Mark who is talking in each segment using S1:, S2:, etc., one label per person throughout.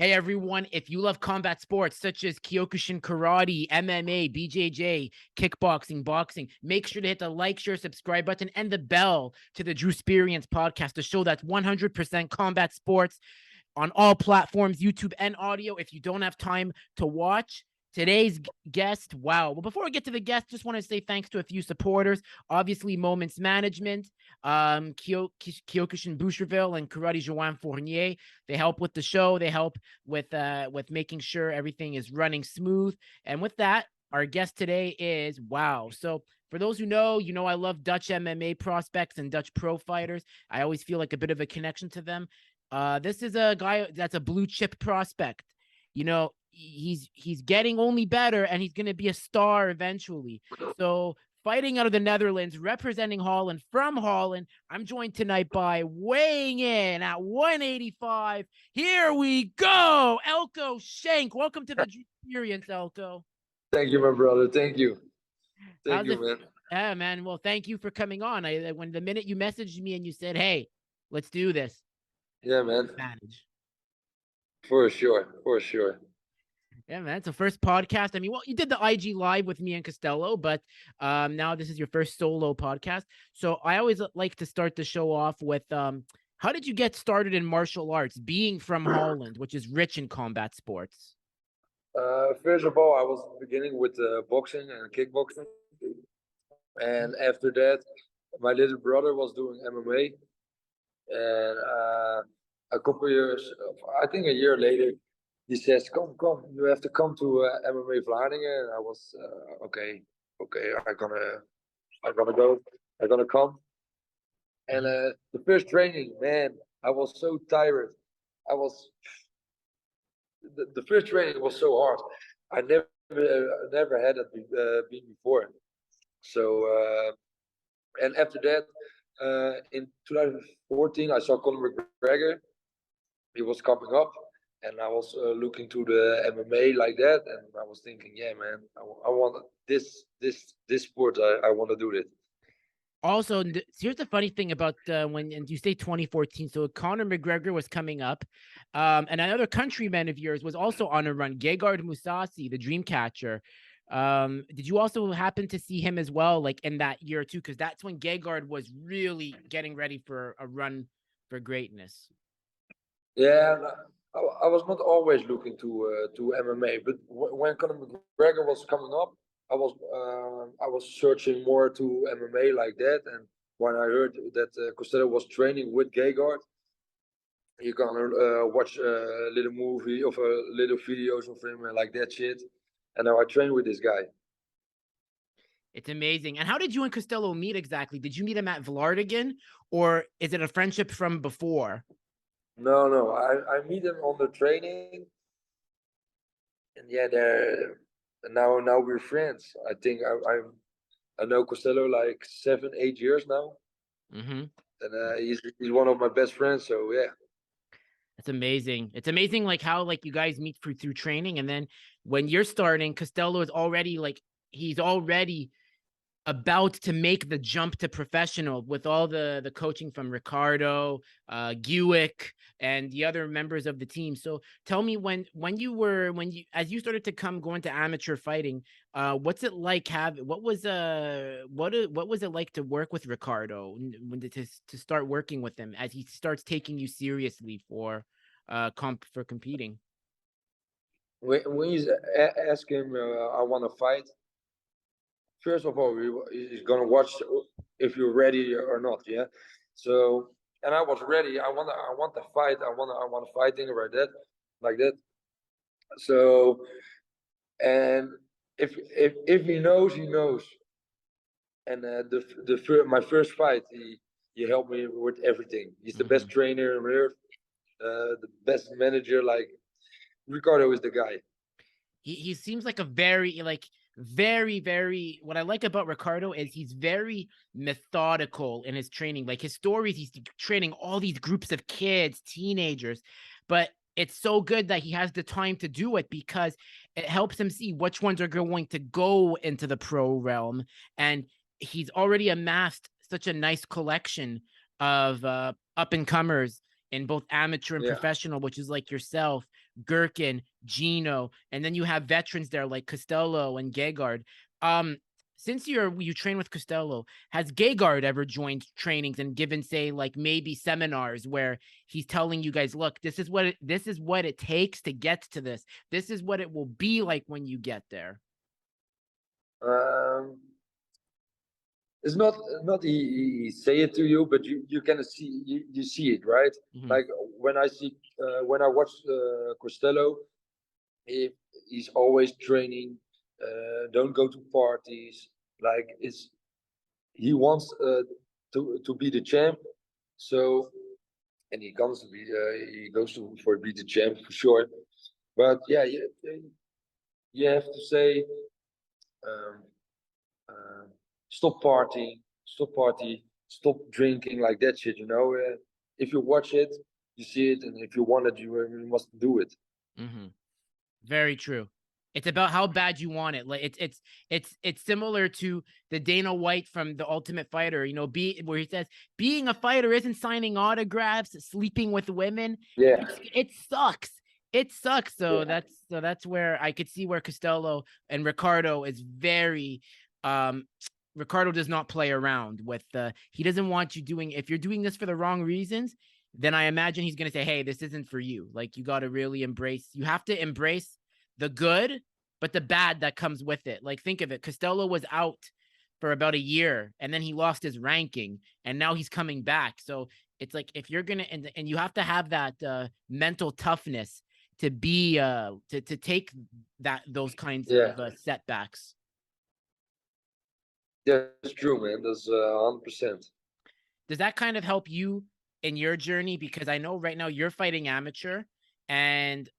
S1: Hey everyone, if you love combat sports such as Kyokushin karate, MMA, BJJ, kickboxing, boxing, make sure to hit the like, share, subscribe button and the bell to the Drewsperience podcast, the show that's 100% combat sports on all platforms, YouTube and audio. If you don't have time to watch today's guest, wow. Well, before we get to the guest, just want to say thanks to a few supporters. Obviously, Moments Management, Kyokushin Boucherville, and Karate Joanne Fournier. They help with the show. They help with making sure everything is running smooth. And with that, our guest today is wow. So for those who know, I love Dutch MMA prospects and Dutch pro fighters. I always feel like a bit of a connection to them. This is a guy that's a blue chip prospect. He's getting only better, and he's going to be a star eventually. So fighting out of the Netherlands, representing Holland from Holland, I'm joined tonight by weighing in at 185. Here we go, Elko Schenk. Welcome to the Drewsperience, Elko.
S2: Thank you, my brother. Thank you. Thank you, man.
S1: Yeah, man. Well, thank you for coming on. When the minute you messaged me and you said, "Hey, let's do this."
S2: Yeah, man.
S1: Manage.
S2: For sure.
S1: Yeah, man. It's the first podcast. I mean, well, you did the IG live with me and Costello, but now this is your first solo podcast. So I always like to start the show off with how did you get started in martial arts, being from Holland, which is rich in combat sports?
S2: First of all, I was beginning with boxing and kickboxing. And after that, my little brother was doing MMA. And a couple years, I think a year later, he says, come, you have to come to MMA Vlaardigan. And I was, okay, I'm gonna come. And the first training, man, I was so tired. The first training was so hard. I never had it been before. So, and after that, in 2014, I saw Conor McGregor. He was coming up, and I was looking to the MMA like that, and I was thinking, yeah, man, I want this sport. I want to do it.
S1: Also, here's the funny thing about when you say 2014. So Conor McGregor was coming up, and another countryman of yours was also on a run, Gegard Mousasi, the Dreamcatcher. Did you also happen to see him as well, like in that year too? Because that's when Gegard was really getting ready for a run for greatness.
S2: Yeah, I was not always looking to MMA, but when Conor McGregor was coming up, I was searching more to MMA like that. And when I heard that Costello was training with Gegard, you can watch a little movie of a little videos of him and like that shit. And now I train with this guy.
S1: It's amazing. And how did you and Costello meet exactly? Did you meet him at Vlaardigan, or is it a friendship from before?
S2: No. I meet him on the training, and yeah, now we're friends. I think I know Costello like 7-8 years now,
S1: Mm-hmm.
S2: and he's one of my best friends. So yeah.
S1: It's amazing. It's amazing, like how like you guys meet through training, and then when you're starting, Costello is already he's already about to make the jump to professional with all the coaching from Ricardo, Guick, and the other members of the team. So tell me as you started to go into amateur fighting, what's it like what was it like to work with Ricardo to start working with him as he starts taking you seriously for competing?
S2: When you ask him, I want to fight. First of all, he's gonna watch if you're ready or not. Yeah. So, and I was ready. I want to fight. I want to fighting like that. So, and if he knows, he knows. And my first fight, he helped me with everything. He's the best trainer on earth, the best manager. Like Ricardo is the guy.
S1: He seems like a very what I like about Ricardo is he's very methodical in his training. Like his stories, he's training all these groups of kids, teenagers, but it's so good that he has the time to do it because it helps him see which ones are going to go into the pro realm. And he's already amassed such a nice collection of up and comers in both amateur and professional, which is like yourself. Gherkin, Gino, and then you have veterans there like Costello and Gegard. Since you train with Costello, has Gegard ever joined trainings and given, say, like maybe seminars where he's telling you guys, look, this is what it takes to get to this. This is what it will be like when you get there.
S2: It's not he say it to you, but you can see you see it, right? Like when I watch Costello, he's always training. Don't go to parties. Like he wants to be the champ. So, and he comes to be he goes to for be the champ for sure. But yeah, you have to say um, stop partying, stop drinking, like that shit. If you watch it, you see it, and if you want it, you must do it.
S1: Very true. It's about how bad you want it. Like it's similar to the Dana White from The Ultimate Fighter, where he says being a fighter isn't signing autographs, sleeping with women.
S2: Yeah,
S1: it sucks. It sucks. So
S2: yeah.
S1: that's where I could see where Costello and Ricardo is very Ricardo does not play around with he doesn't want you doing, if you're doing this for the wrong reasons, then I imagine he's going to say, hey, this isn't for you. Like, you got to really you have to embrace the good, but the bad that comes with it. Like, think of it. Costello was out for about a year and then he lost his ranking and now he's coming back. So it's like, if you're going to, and you have to have that mental toughness to be, to take those kinds of setbacks.
S2: Yeah, that's true, man. That's 100%.
S1: Does that kind of help you in your journey? Because I know right now you're fighting amateur, and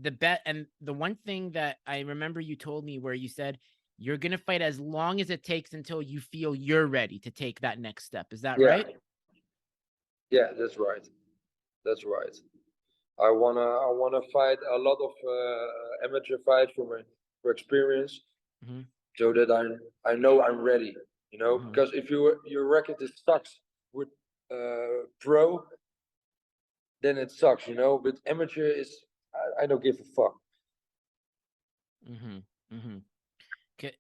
S1: the one thing that I remember you told me where you said you're going to fight as long as it takes until you feel you're ready to take that next step. Is that right?
S2: Yeah, that's right. That's right. I wanna fight a lot of amateur fights for experience, so that I know I'm ready. Because if your record is sucks with pro, then it sucks. But amateur is I don't give a fuck.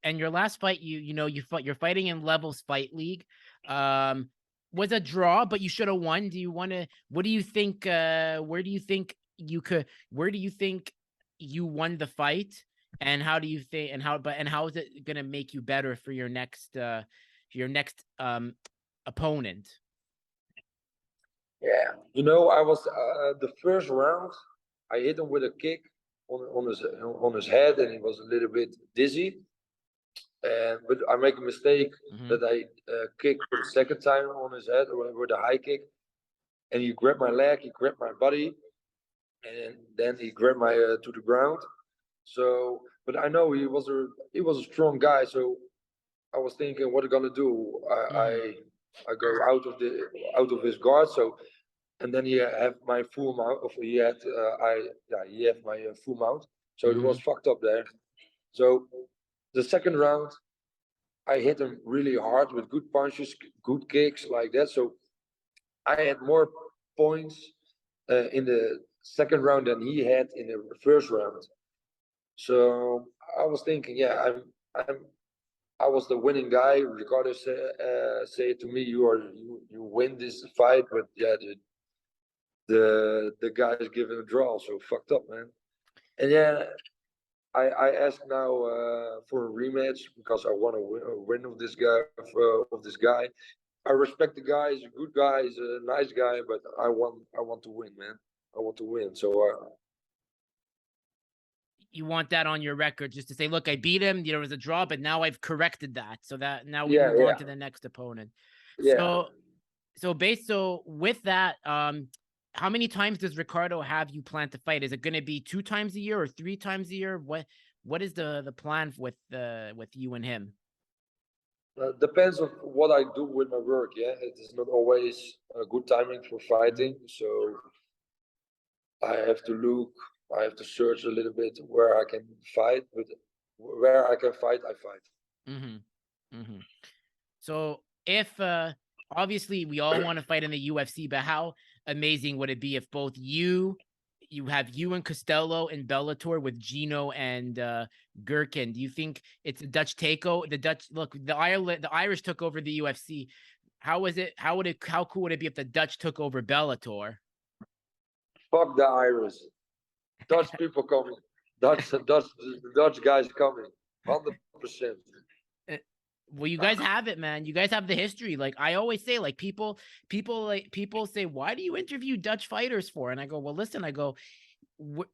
S1: And your last fight, you're fighting in Levels Fight League. Was a draw, but you should have won. What do you think? Where do you think you won the fight? And how do you think, and how is it going to make you better for your next opponent?
S2: Yeah, I was the first round. I hit him with a kick on his head, and he was a little bit dizzy. But I make a mistake that I kick for the second time on his head with a high kick, and he grabbed my leg, he grabbed my body, and then he grabbed my to the ground. So, but I know he was a strong guy, so I was thinking, what are you gonna do? I go out of his guard, so. And then he have my full mount. He had my full mount. So it was fucked up there. So the second round, I hit him really hard with good punches, good kicks like that. So I had more points in the second round than he had in the first round. So I was thinking, yeah, I was the winning guy. Ricardo say to me, you win this fight, but yeah, the guy is giving a draw, so fucked up, man. And yeah, I asked now for a rematch because I want to win of this guy. I respect the guy; he's a good guy, he's a nice guy, but I want to win, man. I want to win. So
S1: you want that on your record, just to say, look, I beat him. There was a draw, but now I've corrected that, so that now we move on to the next opponent.
S2: Yeah.
S1: So with that, how many times does Ricardo have you plan to fight? Is it going to be 2 times a year or 3 times a year? What is the plan with you and him?
S2: Depends on what I do with my work. Yeah, it is not always a good timing for fighting, so I have to look. I have to search a little bit where I can fight, but where I can fight, I fight.
S1: So if obviously we all want to fight in the UFC, but how amazing would it be if both you you have you and Costello in Bellator with Gino and Gherkin. Do you think it's a Dutch takeover? The Dutch look, the Irish took over the UFC. How is it? How cool would it be if the Dutch took over Bellator?
S2: Fuck the Irish. Dutch people coming. Dutch guys coming. 100%.
S1: Well, you guys have it, man. You guys have the history. Like I always say, like people say, why do you interview Dutch fighters for? And I go, well, listen, I go,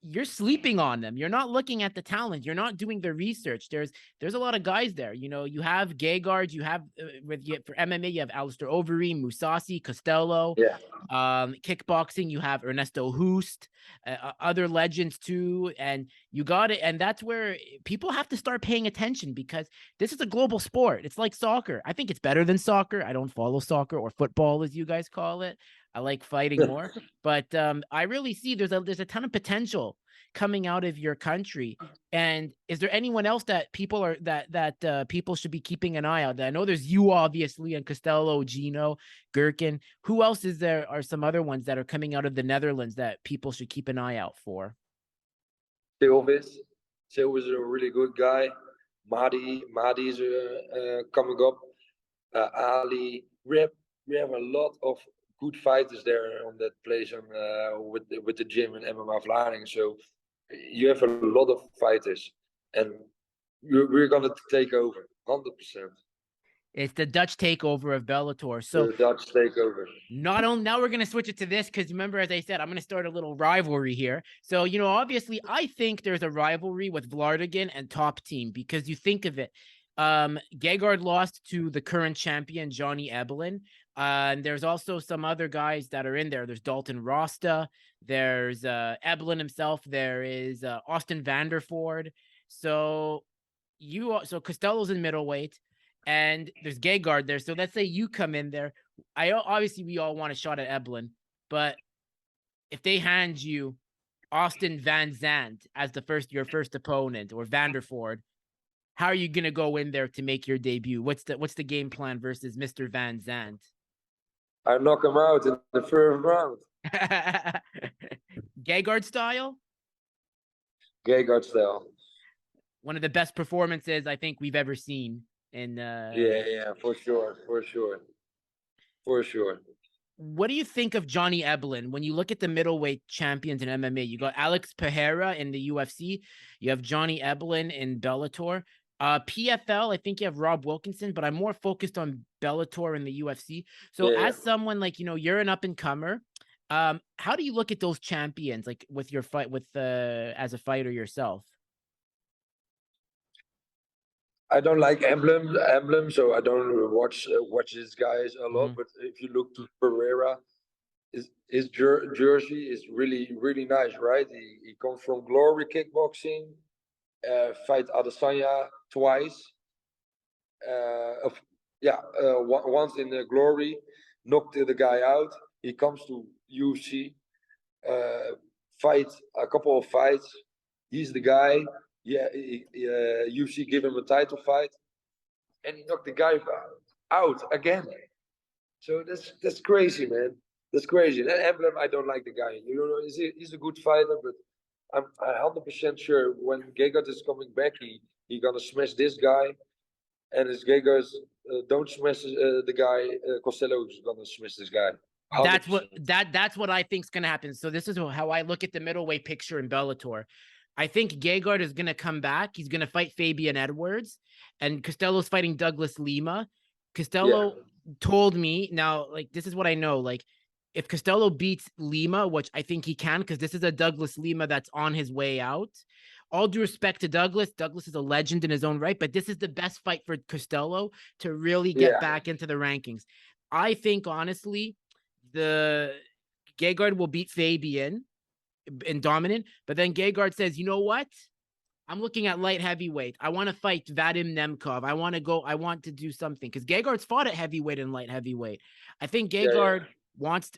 S1: you're sleeping on them. You're not looking at the talent. You're not doing the research. There's a lot of guys there. You know, you have Gegard, you have for MMA, you have Alistair Overeem, Musasi, Costello.
S2: Yeah.
S1: Kickboxing, you have Ernesto Hoost, other legends too, and you got it. And that's where people have to start paying attention because this is a global sport. It's like soccer. I think it's better than soccer. I don't follow soccer or football, as you guys call it. I like fighting more, but I really see there's a ton of potential coming out of your country. And is there anyone else that people are that people should be keeping an eye out? I know there's you obviously and Costello, Gino, Gherkin. Who else is there? Are some other ones that are coming out of the Netherlands that people should keep an eye out for?
S2: Silvis is a really good guy. Mahdi is coming up. Ali. We have a lot of good fighters there on that place with the gym in MMA Vlaardigan. So you have a lot of fighters, and we're gonna take over 100%.
S1: It's the Dutch takeover of Bellator. So
S2: the Dutch takeover.
S1: Not only now we're gonna switch it to this because remember, as I said, I'm gonna start a little rivalry here. So you know, obviously, I think there's a rivalry with Vlaardigan and Top Team because you think of it. Gegard lost to the current champion Johnny Ebelin. And there's also some other guys that are in there. There's Dalton Rasta. There's Ebelin himself. There is Austin Vanderford. So Costello's in middleweight, and there's Gegard there. So let's say you come in there. Obviously we all want a shot at Ebelin, but if they hand you Austin Van Zandt as your first opponent or Vanderford, how are you gonna go in there to make your debut? What's the game plan versus Mr. Van Zandt?
S2: I knock him out in the first round.
S1: Gegard style?
S2: Gegard style.
S1: One of the best performances I think we've ever seen.
S2: Yeah, for sure.
S1: What do you think of Johnny Ebelin when you look at the middleweight champions in MMA? You got Alex Pereira in the UFC. You have Johnny Ebelin in Bellator. PFL, I think you have Rob Wilkinson, but I'm more focused on Bellator and the UFC. So as someone like, you're an up and comer, how do you look at those champions, like with your fight as a fighter yourself?
S2: I don't like emblem, so I don't watch these guys a lot. But if you look to Pereira, his jersey is really nice, right? He comes from Glory Kickboxing, fight Adesanya twice. Once in the Glory, knocked the guy out. He comes to UFC, fight a couple of fights. He's the guy. UFC give him a title fight, and he knocked the guy out again. So that's crazy, man. That's crazy. And Emblem, I don't like the guy. He's a good fighter, but I'm 100% sure when Gegard is coming back, he gonna smash this guy, and if Gegard don't smash the guy, Costello is gonna smash this guy. 100%.
S1: That's what I think is gonna happen. So this is how I look at the middleweight picture in Bellator. I think Gegard is going to come back. He's going to fight Fabian Edwards, and Costello's fighting Douglas Lima. Costello told me, now, like, this is what I know. Like, if Costello beats Lima, which I think he can, because this is a Douglas Lima that's on his way out. All due respect to Douglas. Douglas is a legend in his own right, but this is the best fight for Costello to really get back into the rankings. I think, honestly, the Gegard will beat Fabian and dominant, but then Gegard says, you know what? I'm looking at light heavyweight. I want to fight Vadim Nemkov. I want to do something because Gegard's fought at heavyweight and light heavyweight. I think Gegard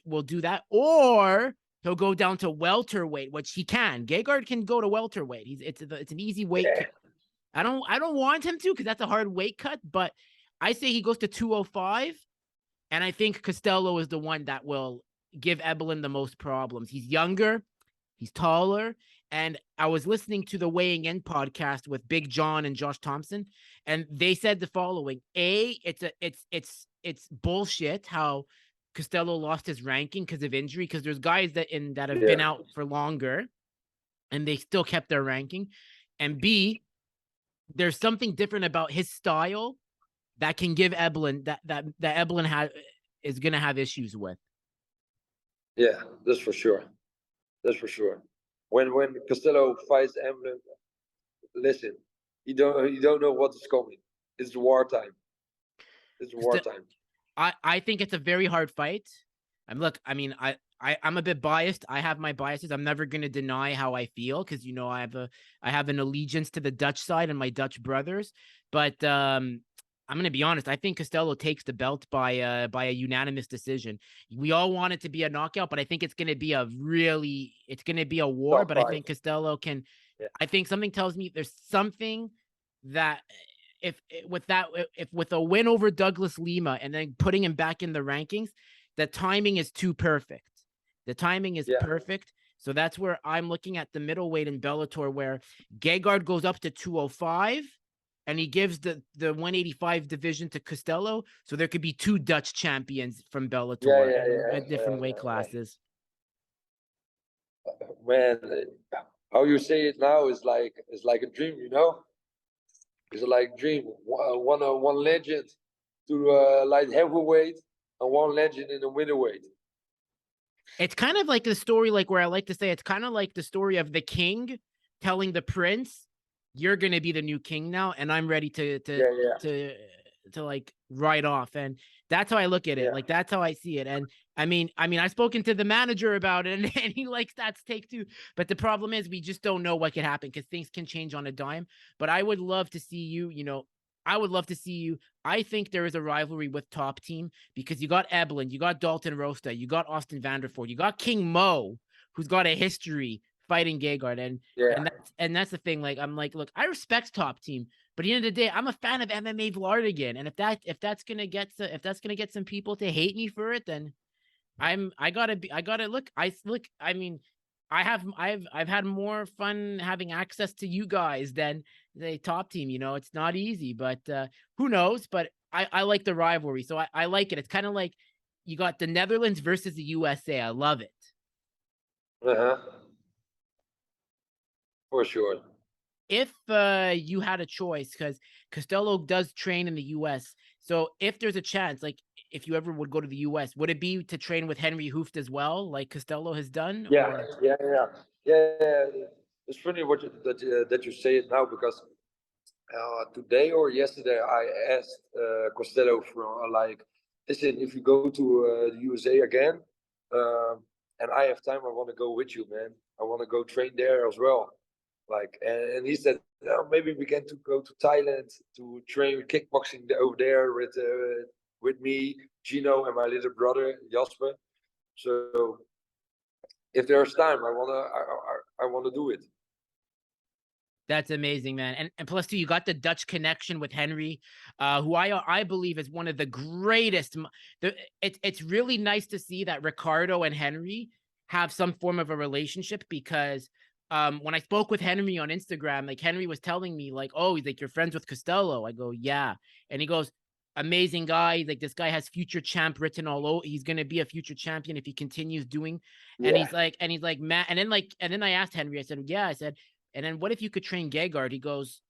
S1: will do that, or he'll go down to welterweight, which he can. Gegard can go to welterweight. It's an easy weight cut. I don't want him to because that's a hard weight cut, but I say he goes to 205, and I think Costello is the one that will give Ebelin the most problems. He's younger. He's taller. And I was listening to the Weighing In podcast with Big John and Josh Thompson, and they said the following: it's bullshit how Costello lost his ranking because of injury, because there's guys that have been out for longer and they still kept their ranking. And B, there's something different about his style that can give Eblen that Eblen is gonna have issues with.
S2: Yeah, that's for sure. That's for sure. When Costello fights Emblem, listen, you don't know what is coming. It's wartime. It's wartime.
S1: I think it's a very hard fight. I'm a bit biased. I have my biases. I'm never going to deny how I feel, because I have an allegiance to the Dutch side and my Dutch brothers. But I'm going to be honest. I think Costello takes the belt by a unanimous decision. We all want it to be a knockout, but I think it's going to be a war.
S2: Tough
S1: But I
S2: fight.
S1: think Costello can.
S2: Yeah.
S1: I think something tells me there's something that if with a win over Douglas Lima and then putting him back in the rankings, the timing is too perfect. The timing is perfect. So that's where I'm looking at the middleweight in Bellator, where Gegard goes up to 205 and he gives the 185 division to Costello. So there could be two Dutch champions from Bellator at different weight classes.
S2: Man, how you say it now is like a dream, It's like a dream. One legend to light heavyweight and one legend in the middleweight.
S1: It's kind of like the story, like where I like to say, it's kind of like the story of the king telling the prince, "You're gonna be the new king now, and I'm ready to like ride off." And that's how I look at it. Like that's how I see it. And I mean, I've spoken to the manager about it, and he likes that's take two. But the problem is, we just don't know what could happen, because things can change on a dime. But I would love to see you. I would love to see you. I think there is a rivalry with Top Team, because you got Eblen, you got Dalton Rosta, you got Austin Vanderford, you got King Mo, who's got a history fighting Gegard, and that's the thing. Like, I'm like, look, I respect Top Team, but at the end of the day, I'm a fan of MMA Vlaardigan, and if that's gonna get some people to hate me for it, then I gotta look. I mean, I've had more fun having access to you guys than the Top Team. It's not easy, but who knows? But I like the rivalry, so I like it. It's kind of like you got the Netherlands versus the USA. I love it.
S2: For sure.
S1: If you had a choice, because Costello does train in the US, so if there's a chance, like if you ever would go to the US, would it be to train with Henry Hooft as well, like Costello has done?
S2: Yeah. It's funny that you say it now, because today or yesterday I asked Costello from listen, if you go to the USA again, and I have time, I want to go with you, man. I want to go train there as well. And he said, maybe we can go to Thailand to train kickboxing over there with me, Gino, and my little brother Jasper. So if there's time, I wanna do it.
S1: That's amazing, man. And plus, too, you got the Dutch connection with Henry, who I believe is one of the greatest. It's really nice to see that Ricardo and Henry have some form of a relationship, because when I spoke with Henry on Instagram, like Henry was telling me, like, oh, he's like, you're friends with Costello. I go, yeah. And he goes, amazing guy. He's like, this guy has future champ written all over. He's gonna be a future champion if he continues doing. And he's like, Matt. And then I asked Henry, I said, yeah, I said, and then what if you could train Gegard? He goes,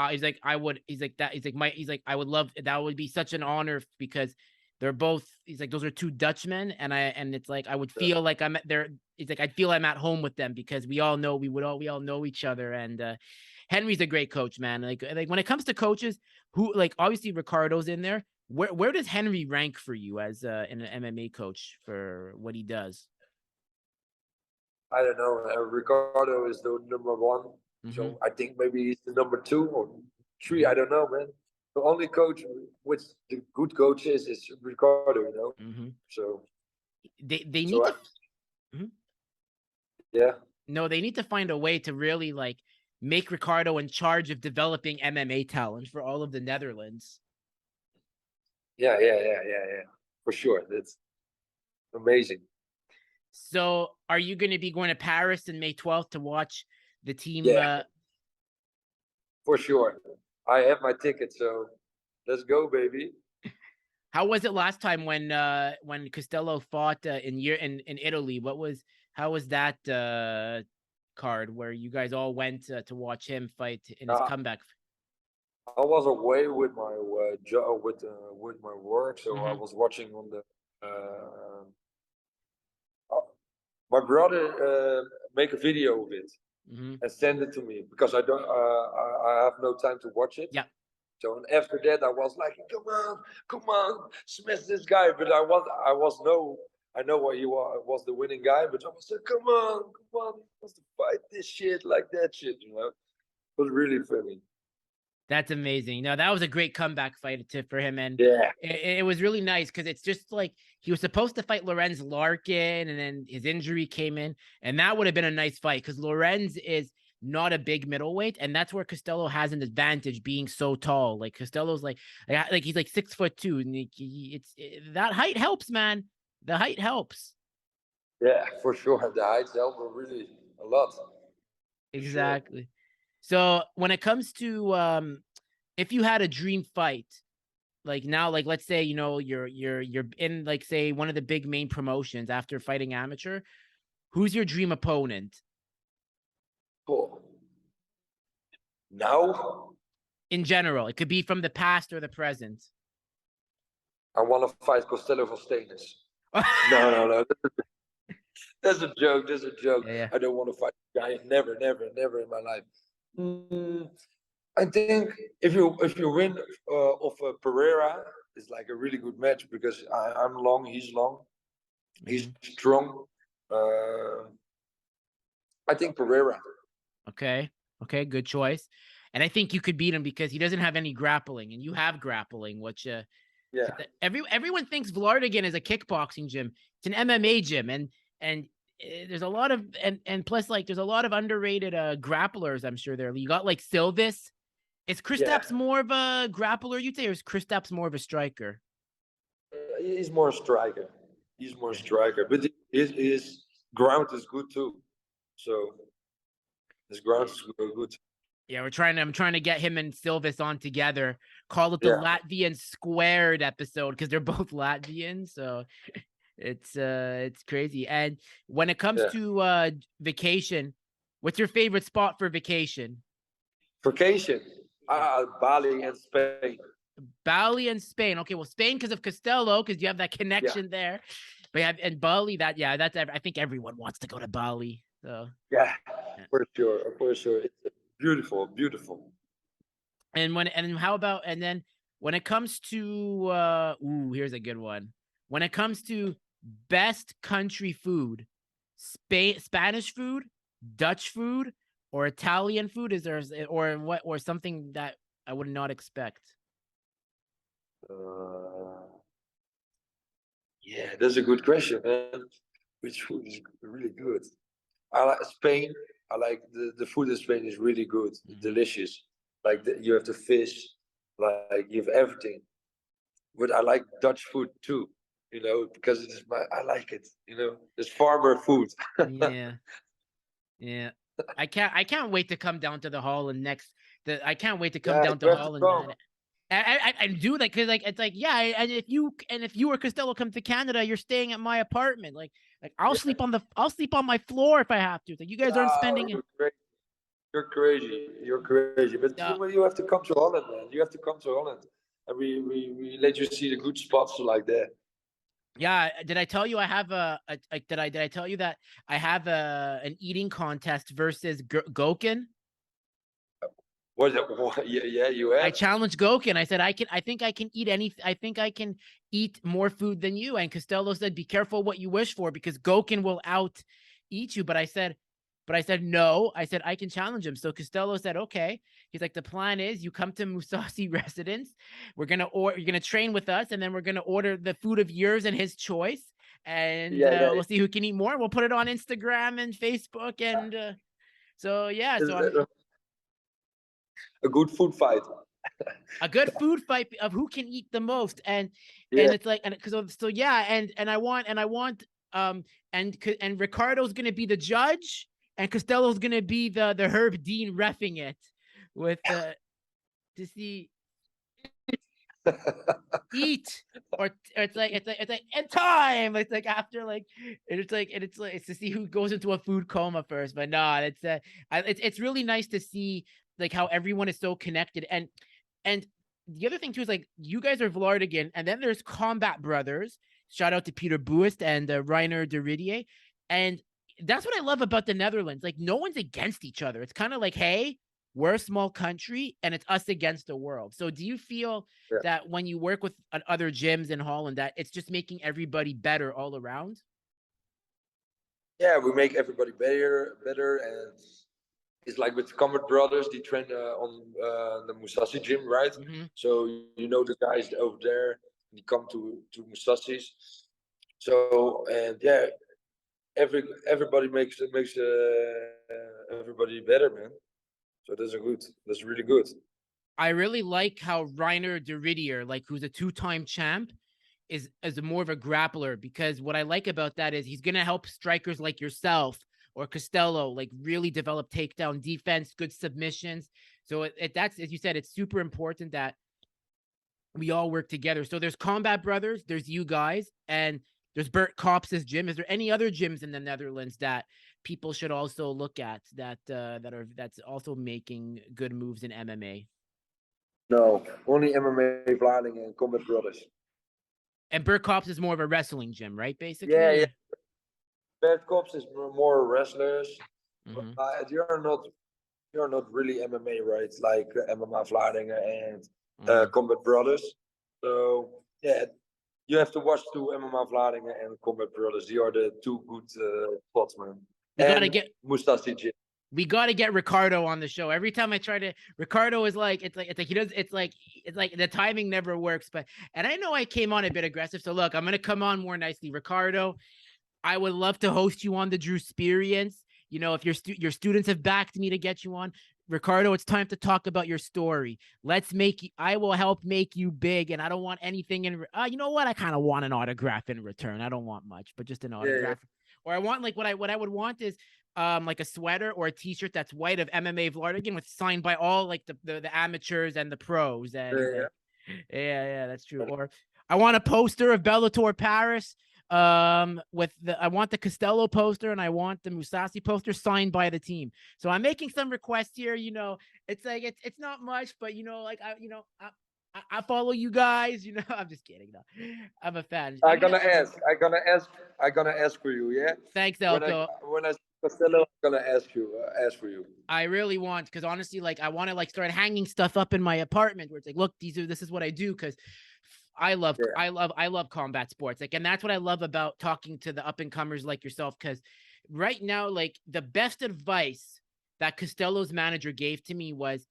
S1: he's like, I would. He's like that. He's like, I would love. That would be such an honor, because they're both. He's like, those are two Dutchmen, and it's like I would feel like I'm there. He's like, I feel I'm at home with them, because we all know we all know each other. And Henry's a great coach, man. Like when it comes to coaches, who, like, obviously Ricardo's in there. Where does Henry rank for you as an MMA coach for what he does?
S2: I don't know. Ricardo is the number one, so I think maybe he's the number 2 or 3. I don't know, man. The only coach with the good coaches is Ricardo, So
S1: they need to.
S2: Yeah.
S1: No, they need to find a way to really like make Ricardo in charge of developing MMA talent for all of the Netherlands.
S2: Yeah. For sure. That's amazing.
S1: So are you going to be going to Paris on May 12th to watch the team?
S2: Yeah, for sure. I have my ticket, so let's go, baby.
S1: How was it last time when Costello fought in Italy? How was that card where you guys all went to watch him fight in his
S2: Uh,
S1: comeback?
S2: I was away with my job with my work, so I
S1: Mm-hmm.
S2: was watching on the. Uh, my brother make a video of it
S1: Mm-hmm.
S2: and send it to me because I don't. I have no time to watch it.
S1: Yeah.
S2: So and after that, I was like, come on, smash this guy. But I know what he was the winning guy. But I was like, come on, he wants to fight this shit like that shit. It was really funny.
S1: That's amazing. No, that was a great comeback fight for him, and
S2: Yeah,
S1: it was really nice because it's just like he was supposed to fight Lorenz Larkin, and then his injury came in, and that would have been a nice fight because Lorenz is not a big middleweight, and that's where Costello has an advantage being so tall. Like Costello's like he's like 6'2", and that height helps, man. The height helps.
S2: yeah, for sure. The heights help really a lot. For sure.
S1: Exactly. So when it comes to if you had a dream fight, like now, like let's say you're in like say one of the big main promotions after fighting amateur, who's your dream opponent
S2: Cool. Now
S1: in general? It could be from the past or the present.
S2: I want to fight Costello for Stainless. No. That's a joke. That's a joke.
S1: Yeah.
S2: I don't want to fight a guy. Never in my life. Mm, I think if you win of Pereira, it's like a really good match because I'm long, he's long, he's
S1: Mhm.
S2: strong. Uh, I think Pereira.
S1: Okay. Okay. Good choice. And I think you could beat him because he doesn't have any grappling, and you have grappling, which
S2: Yeah,
S1: everyone thinks Vlaardigan is a kickboxing gym. It's an MMA gym, and there's a lot of and plus like there's a lot of underrated grapplers. I'm sure there. You got like Silvis. Is
S2: yeah.
S1: Kristaps more of a grappler, you'd say, or is Kristaps more of a striker?
S2: He's more striker. He's more
S1: Okay.
S2: striker, but his ground is good too. So his ground
S1: Yeah.
S2: is good.
S1: Yeah, I'm trying to get him and Silvis on together. Call it the
S2: Yeah,
S1: Latvian squared episode because they're both Latvian. So it's crazy. And when it comes
S2: yeah.
S1: to vacation, what's your favorite spot for vacation?
S2: Vacation.
S1: Yeah.
S2: Bali and Spain.
S1: Bali and Spain. Okay, well, Spain because of Costello, because you have that
S2: Yeah,
S1: connection there. But yeah, and Bali, that's I think everyone wants to go to Bali. So
S2: yeah,
S1: yeah.
S2: for sure, for sure. It's beautiful, beautiful.
S1: And how about and then when it comes to here's a good one. When it comes to best country food, Spanish food, Dutch food, or Italian food, is there or what or something that I would not expect?
S2: Uh, yeah, that's a good question, man. Which food is really good? I like Spain. I like the food in Spain is really good,
S1: Mhm.
S2: delicious. Like you have the fish, like you have everything. But I like Dutch food too, because it's I like it. It's farmer food.
S1: Yeah. Yeah. I can't wait to come down to the hall and I can't wait to come
S2: Yeah,
S1: down to
S2: you have to
S1: Holland,
S2: come.
S1: man. I do that because like it's like yeah, and if you or Costello come to Canada, you're staying at my apartment. Like
S2: Yeah.
S1: I'll sleep on my floor if I have to. It's like you guys aren't
S2: Oh,
S1: spending it.
S2: you're crazy. You're crazy. You're crazy. But
S1: Uh,
S2: you have to come to Holland, man. You have to come to Holland, and we let you see the good spots like that.
S1: yeah, did I tell you I have did I tell you that I have an eating contest versus Gokin?
S2: Yeah, yeah, you
S1: I
S2: have.
S1: challenged Gokin. I said I think I can I think I can eat more food than you. And Costello said, be careful what you wish for because Gokin will out eat you. But I said no. I said I can challenge him. So Costello said, okay. He's like, the plan is you come to Musasi residence. You're gonna train with us, and then we're gonna order the food of yours and his choice. And
S2: Yeah, yeah.
S1: we'll see who can eat more. We'll put it on Instagram and Facebook. And so yeah, so I'm
S2: It's a good food fight.
S1: a good food fight of who can eat the most and
S2: Yeah,
S1: it's like and because so yeah and I want And Ricardo's gonna be the judge, and Costello's gonna be the Herb Dean reffing it with to see eat or it's like in time. It's like after like it's to see who goes into a food coma first. But no, it's really nice to see like how everyone is so connected. And the other thing too is like you guys are Vlaardigan, and then there's Combat Brothers. Shout out to Peter Buist and Reiner de Ridier. And that's what I love about the Netherlands. Like no one's against each other. It's kind of like, hey, we're a small country and it's us against the world. So do you feel that when you work with other gyms in Holland, that it's just making everybody better all around?
S2: Yeah, we make everybody better, and it's like with the Combat Brothers. They train on the Musashi gym, right?
S1: Mm-hmm.
S2: So the guys over there. They come to Musashi's. So and yeah, everybody makes everybody better, man. So that's really good.
S1: I really like how Reiner de Ridier, like who's a two-time champ, is more of a grappler, because what I like about that is he's gonna help strikers like yourself or Costello like really develop takedown defense, good submissions. So that's, as you said, it's super important that we all work together. So there's Combat Brothers, there's you guys, and there's Bert Kopps's gym. Is there any other gyms in the Netherlands that people should also look at that's also making good moves in MMA?
S2: No, only MMA Vlaardigan and Combat Brothers.
S1: And Bert Kopps is more of a wrestling gym, right? Basically.
S2: Yeah. Bert Kops is more wrestlers.
S1: Mm-hmm.
S2: You're not really MMA, right? Like MMA Vlaardingen and Combat Brothers. So yeah, you have to watch two MMA Vlaardingen and Combat Brothers. They are the two good spots, man.
S1: We gotta get
S2: Mustache Gym.
S1: We gotta get Ricardo on the show. Every time I try to, Ricardo is like, it's like he does, it's like the timing never works. But and I know I came on a bit aggressive, so look, I'm gonna come on more nicely, Ricardo. I would love to host you on the Drewsperience. If your students have backed me to get you on, Ricardo, it's time to talk about your story. I will help make you big, and I don't want anything in. You know what? I kind of want an autograph in return. I don't want much, but just an autograph. Yeah. Or I want like what I would want is like a sweater or a T-shirt that's white of MMA Vlaardigan with signed by all like the amateurs and the pros. And yeah, that's true. Or I want a poster of Bellator Paris. I want the Costello poster and I want the Musashi poster signed by the team. So I'm making some requests here. It's like it's not much, but like I follow you guys. I'm just kidding. No, I'm a fan.
S2: I'm gonna ask for you. Yeah.
S1: Thanks, Elko.
S2: When I Costello, I'm gonna ask for you.
S1: I really want, because honestly, like I want to like start hanging stuff up in my apartment where it's like, look, this is what I do, because I love combat sports. Like, and that's what I love about talking to the up and comers like yourself. Because right now, like the best advice that Costello's manager gave to me was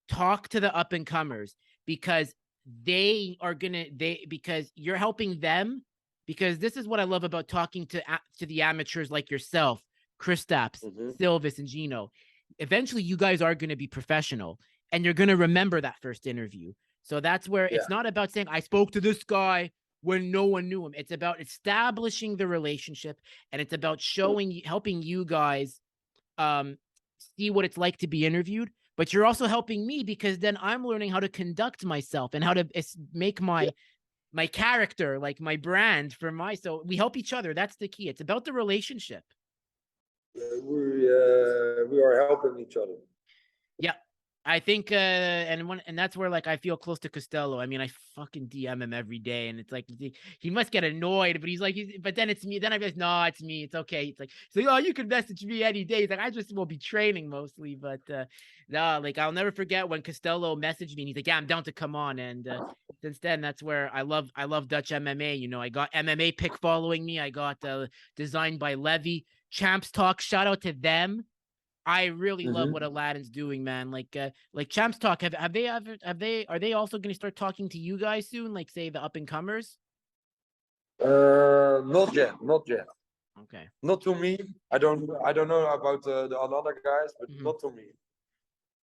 S1: talk to the up and comers, because because you're helping them. Because this is what I love about talking to the amateurs like yourself, Kristaps, Silvis, and Gino. Eventually, you guys are going to be professional, and you're going to remember that first interview. So that's where it's not about saying, I spoke to this guy when no one knew him. It's about establishing the relationship, and it's about helping you guys see what it's like to be interviewed. But you're also helping me, because then I'm learning how to conduct myself and how to make my character, like my brand so we help each other. That's the key. It's about the relationship.
S2: We are helping each other.
S1: Yeah. I think, and that's where like I feel close to Costello. I mean, I fucking DM him every day, and it's like he must get annoyed, but he's like, but then it's me. Then I'm like, no, it's me. It's okay. It's like, oh, you can message me any day. He's like, I just will be training mostly, but no, like I'll never forget when Costello messaged me. And he's like, yeah, I'm down to come on, and since then, that's where I love Dutch MMA. I got MMA Pick following me. I got designed by Levy. Champs Talk. Shout out to them. I really love what Aladdin's doing, man. Like Champs Talk, are they also going to start talking to you guys soon? Like, say, the up and comers?
S2: Not yet.
S1: Okay.
S2: Not to me. I don't know about the other guys, but not to me.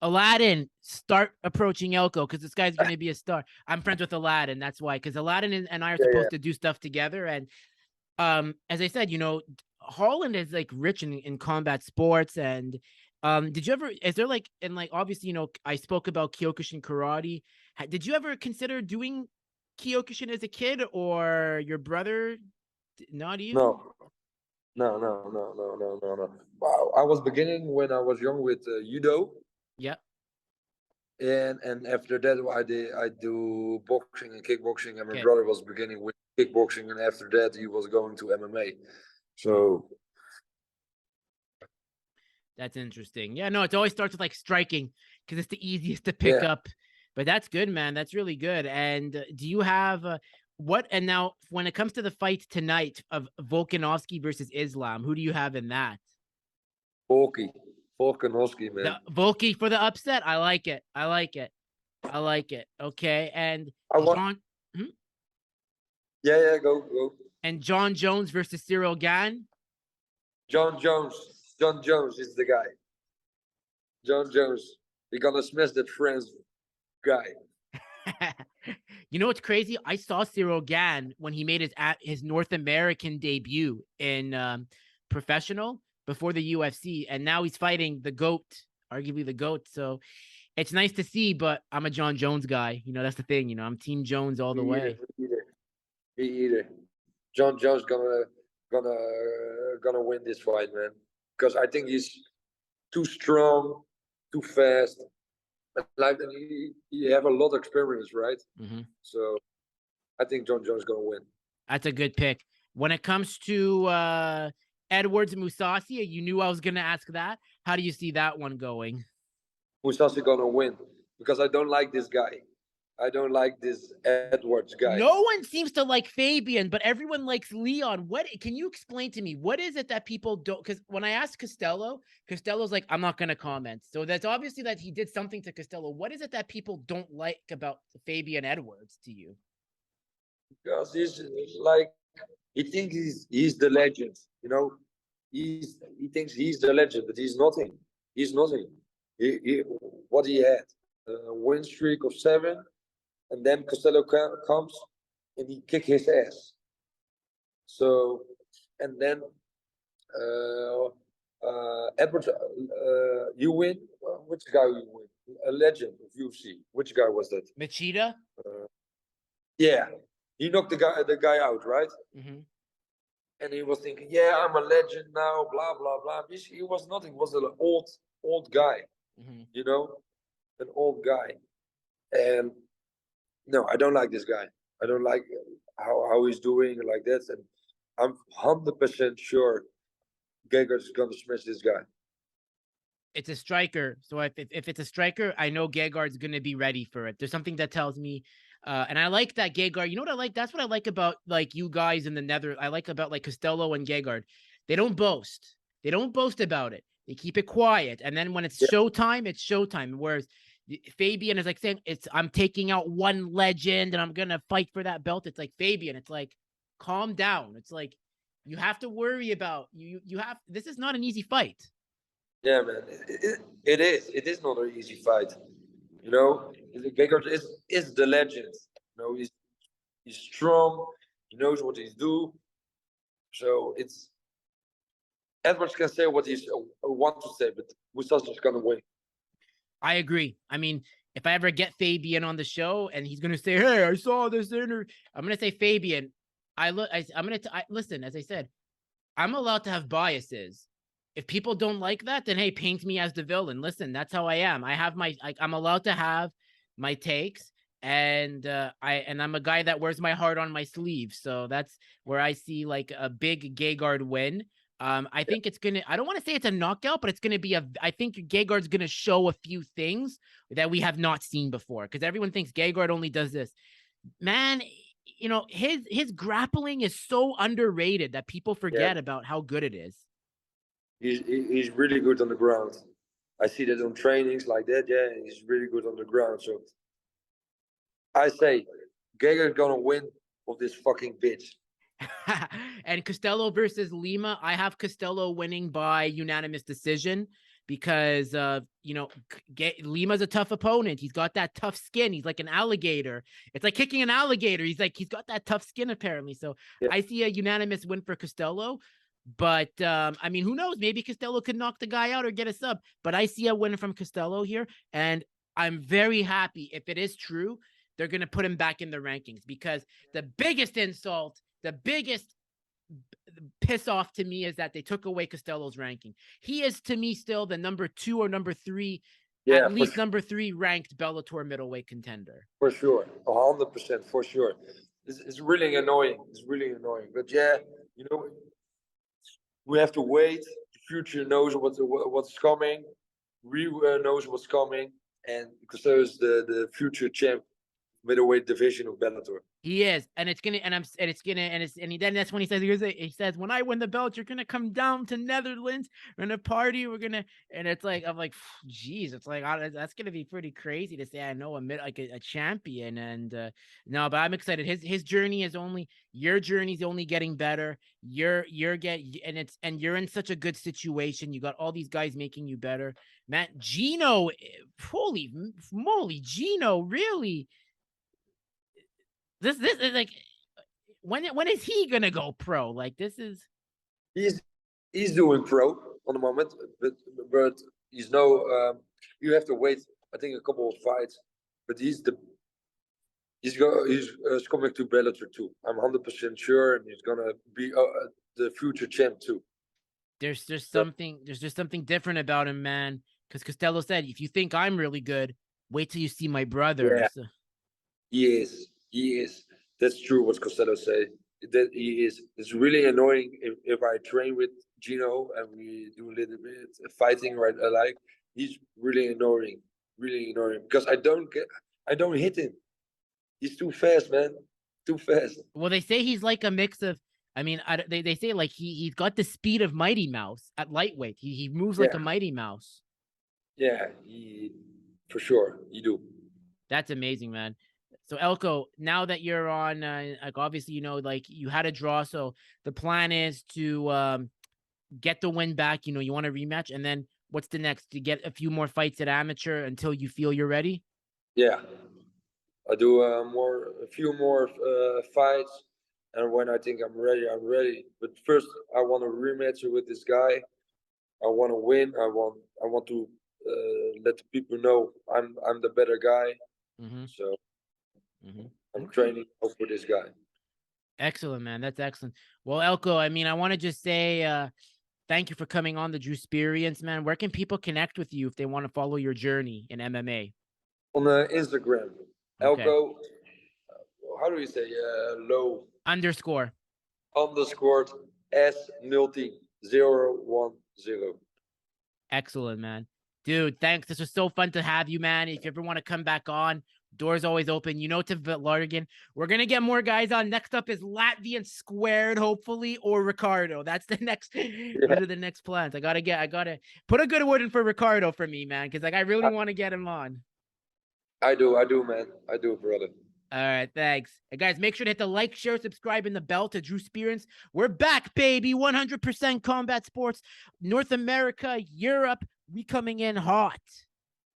S1: Aladdin, start approaching Elko, because this guy's going to be a star. I'm friends with Aladdin. That's why, because Aladdin and I are supposed to do stuff together, and As I said, Holland is like rich in combat sports. And did you ever, is there like, and like obviously, I spoke about Kyokushin karate. Did you ever consider doing Kyokushin as a kid, or your brother? Not even.
S2: No, no, no, no, no, no, no, no. Wow, I was beginning when I was young with judo,
S1: Yeah.
S2: and after that I do boxing and kickboxing, and my
S1: Okay.
S2: brother was beginning with kickboxing, and after that he was going to MMA. So
S1: That's interesting. Yeah, no, it always starts with like striking because it's the easiest to pick
S2: yeah,
S1: up. But that's good, man. That's really good. And do you have what? And now, when it comes to the fight tonight of Volkanovski versus Islam, who do you have in that?
S2: Volky, Volkanovski, man.
S1: The Volky for the upset. I like it. I like it. I like it. Okay, and
S2: I want,
S1: John hmm?
S2: yeah, yeah, go.
S1: and John Jones versus Cyril Gann.
S2: John Jones, John Jones is the guy. John Jones, you're gonna smash that France guy.
S1: You know what's crazy? I saw Cyril Gann when he made his North American debut in professional before the UFC, and now he's fighting the GOAT, arguably the GOAT. So it's nice to see, but I'm a John Jones guy. That's the thing. I'm Team Jones all
S2: Me
S1: the
S2: either,
S1: way.
S2: me either, me either. John Jones gonna gonna win this fight, man. Because I think he's too strong, too fast. Like and he have a lot of experience, right?
S1: Hmm.
S2: So I think John Jones gonna win.
S1: That's a good pick. When it comes to Edwards Musasi, you knew I was going to ask that. How do you see that one going?
S2: Who's also gonna win? Because I don't like this guy. I don't like this Edwards guy.
S1: No one seems to like Fabian, but everyone likes Leon. What can you explain to me? What is it that people don't? Because when I asked Costello's like, I'm not going to comment. So that's obviously that he did something to Costello. What is it that people don't like about Fabian Edwards to you?
S2: Because he's like he thinks he's the legend. He thinks he's the legend, but he's nothing. He's nothing. What he had a win streak of 7, and then Costello comes and he kick his ass. So and then Edwards, you win. Which guy you win? A legend of UFC. Which guy was that?
S1: Machida?
S2: Yeah, he knocked the guy out, right?
S1: Mm-hmm.
S2: And he was thinking, yeah, I'm a legend now, blah blah blah. He was nothing. He was an old guy,
S1: Mm-hmm.
S2: an old guy. And no, I don't like this guy. I don't like how he's doing like that. And I'm 100% sure Gegard is gonna smash this guy.
S1: It's a striker. So if it's a striker, I know Gegard's going to be ready for it. There's something that tells me, and I like that Gegard. You know what I like? That's what I like about like you guys in the Nether. I like about like Costello and Gegard. They don't boast. They don't boast about it. They keep it quiet. And then when it's
S2: Yeah,
S1: showtime, it's showtime. Whereas Fabian is like saying, I'm taking out one legend and I'm gonna fight for that belt. It's like Fabian. It's like calm down. It's like you have to worry about you. You have this is not an easy fight.
S2: yeah, man. It is. It is not an easy fight. Gegard is the legend. He's strong. He knows what he's do. So it's Edwards can say what he's want to say, but Mustafa's gonna win.
S1: I agree. I mean, if I ever get Fabian on the show and he's gonna say, "Hey, I saw this interview," I'm gonna say, Fabian, I'm gonna listen. As I said, I'm allowed to have biases. If people don't like that, then hey, paint me as the villain. Listen, that's how I am. I'm allowed to have my takes, and I'm a guy that wears my heart on my sleeve. So that's where I see like a big Gegard win. I think it's gonna. I don't want to say it's a knockout, but it's gonna be a. I think Gegard's gonna show a few things that we have not seen before because everyone thinks Gegard only does this. Man, his grappling is so underrated that people
S2: Yeah,
S1: forget about how good it is.
S2: he's really good on the ground. I see that on trainings like that. Yeah, he's really good on the ground. So I say, Gegard's gonna win of this fucking bitch.
S1: And Costello versus Lima, I have Costello winning by unanimous decision. because Lima's a tough opponent. He's got that tough skin. He's like an alligator. It's like kicking an alligator. He's got that tough skin apparently. So
S2: Yeah.
S1: I see a unanimous win for Costello. But I mean, who knows? Maybe Costello could knock the guy out or get a sub. But I see a win from Costello here, and I'm very happy. If it is true, they're gonna put him back in the rankings, because the biggest insult, the biggest piss off to me is that they took away Costello's ranking. He is to me still the number 2 or number 3, at least number 3 ranked Bellator middleweight contender.
S2: For sure, 100% for sure. It's really annoying. It's really annoying. But yeah, we have to wait. The future knows what's coming. We knows what's coming, and Costello is the future champ middleweight division of Bellator.
S1: He is, and it's gonna, and then that's when he says, when I win the belt, you're gonna come down to Netherlands, we're gonna party, and it's like, I'm like, geez, it's like, that's gonna be pretty crazy to say I know a champion, and no, but I'm excited. His journey is your journey's only getting better. You're in such a good situation. You got all these guys making you better. Man, Gino, holy moly, Gino, really. This is like, when is he gonna go pro? Like, this is,
S2: he's doing pro on the moment, but he's no. You have to wait. I think a couple of fights, but he's coming to Bellator too. I'm 100% sure, and he's gonna be the future champ too.
S1: There's just something different about him, man. Because Costello said, if you think I'm really good, wait till you see my brother.
S2: Yeah.
S1: So.
S2: He is. That's true what Costello said. That he is. It's really annoying if I train with Gino and we do a little bit of fighting, right? He's really annoying. Really annoying. Because I don't hit him. He's too fast, man. Too fast.
S1: Well, they say he's like a mix of, I mean, they say like he's got the speed of Mighty Mouse at lightweight. He moves like a Mighty Mouse.
S2: Yeah, for sure. You do.
S1: That's amazing, man. So Elko, now that you're on, like, obviously, like, you had a draw, so the plan is to get the win back. You want a rematch, and then what's the next? To get a few more fights at amateur until you feel you're ready?
S2: Yeah, I do a few more fights, and when I think I'm ready, I'm ready. But first, I want a rematch with this guy. I want to win. I want to let the people know I'm the better guy.
S1: Mm-hmm.
S2: So. Mm-hmm. I'm training for this guy.
S1: Excellent, man. That's excellent. Well, Elko, I mean, I want to just say thank you for coming on the Drewsperience, man. Where can people connect with you if they want to follow your journey in MMA?
S2: On Instagram,
S1: okay.
S2: Elko. How do you say low
S1: _?
S2: _ S010.
S1: Excellent, man. Dude, thanks. This was so fun to have you, man. If you ever want to come back on, door's always open. To Vlaardigan. We're going to get more guys on. Next up is Latvian Squared, hopefully, or Ricardo. That's the next, those are the next plans. I got to put a good word in for Ricardo for me, man, because I really want to get him on.
S2: I do, man. I do, brother.
S1: All right, thanks. Hey, guys, make sure to hit the like, share, subscribe, and the bell to Drewsperience. We're back, baby. 100% combat sports. North America, Europe, we coming in hot.